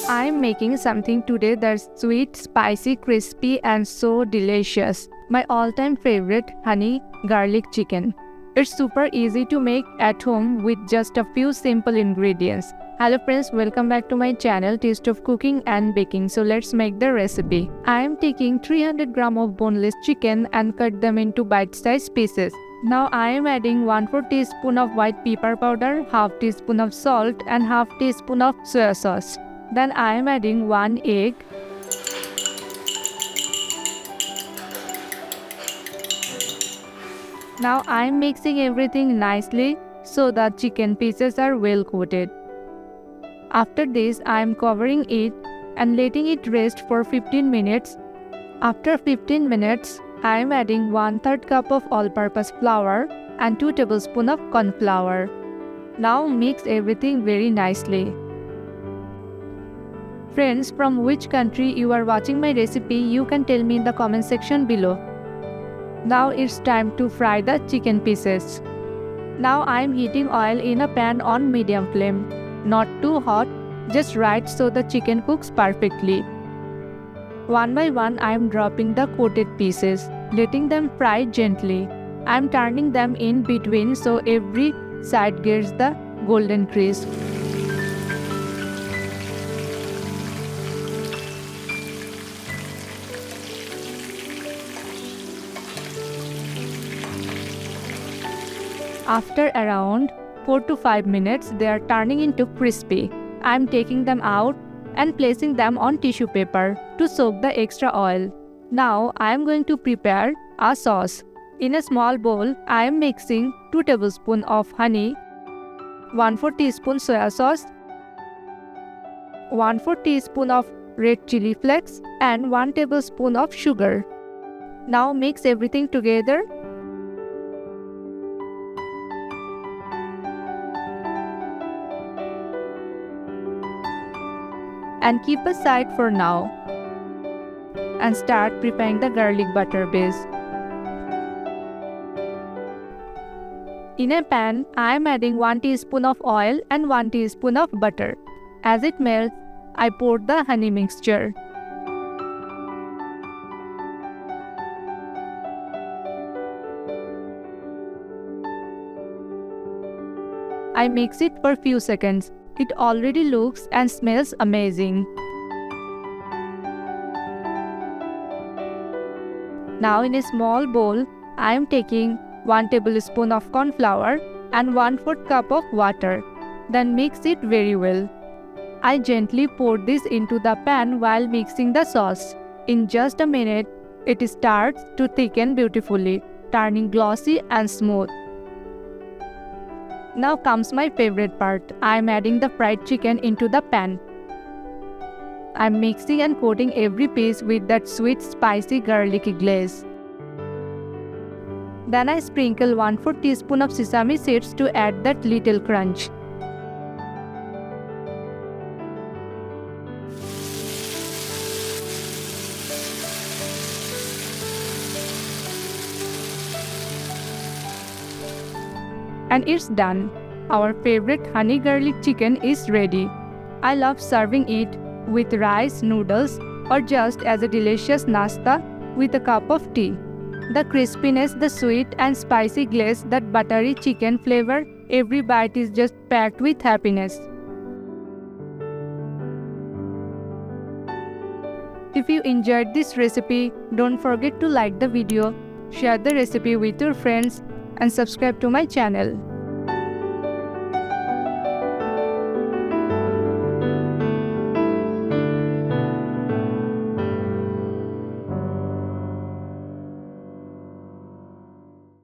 I'm making something today that's sweet, spicy, crispy, and so delicious. My all-time favorite, honey garlic chicken. It's super easy to make at home with just a few simple ingredients. Hello friends, welcome back to my channel Taste of Cooking and Baking. So let's make the recipe. I am taking 300 gram of boneless chicken and cut them into bite-sized pieces. Now I am adding 1/4 teaspoon of white pepper powder, half teaspoon of salt and half teaspoon of soya sauce. Then I am adding 1 egg. Now I am mixing everything nicely so the chicken pieces are well coated. After this, I am covering it and letting it rest for 15 minutes. After 15 minutes, I am adding 1/3 cup of all-purpose flour and 2 tablespoons of corn flour. Now mix everything very nicely. Friends, from which country you are watching my recipe, you can tell me in the comment section below. Now it's time to fry the chicken pieces. Now I am heating oil in a pan on medium flame. Not too hot, just right so the chicken cooks perfectly. One by one I am dropping the coated pieces, letting them fry gently. I am turning them in between so every side gets the golden crisp. After around 4 to 5 minutes, they are turning into crispy. I am taking them out and placing them on tissue paper to soak the extra oil. Now I am going to prepare a sauce. In a small bowl, I am mixing 2 tablespoons of honey, 1/4 teaspoon soya sauce, 1/4 teaspoon of red chili flakes and 1 tablespoon of sugar. Now mix everything together. And keep aside for now. And start preparing the garlic butter base. In a pan, I am adding 1 teaspoon of oil and 1 teaspoon of butter. As it melts, I pour the honey mixture. I mix it for few seconds. It already looks and smells amazing. Now in a small bowl, I am taking 1 tablespoon of corn flour and 1/4 cup of water. Then mix it very well. I gently pour this into the pan while mixing the sauce. In just a minute, it starts to thicken beautifully, turning glossy and smooth. Now comes my favorite part. I am adding the fried chicken into the pan. I am mixing and coating every piece with that sweet, spicy, garlicky glaze. Then I sprinkle 1/4 teaspoon of sesame seeds to add that little crunch. And it's done. Our favorite honey garlic chicken is ready. I love serving it with rice, noodles, or just as a delicious nasta with a cup of tea. The crispiness, the sweet and spicy glaze, that buttery chicken flavor, every bite is just packed with happiness. If you enjoyed this recipe, don't forget to like the video, share the recipe with your friends, and subscribe to my channel.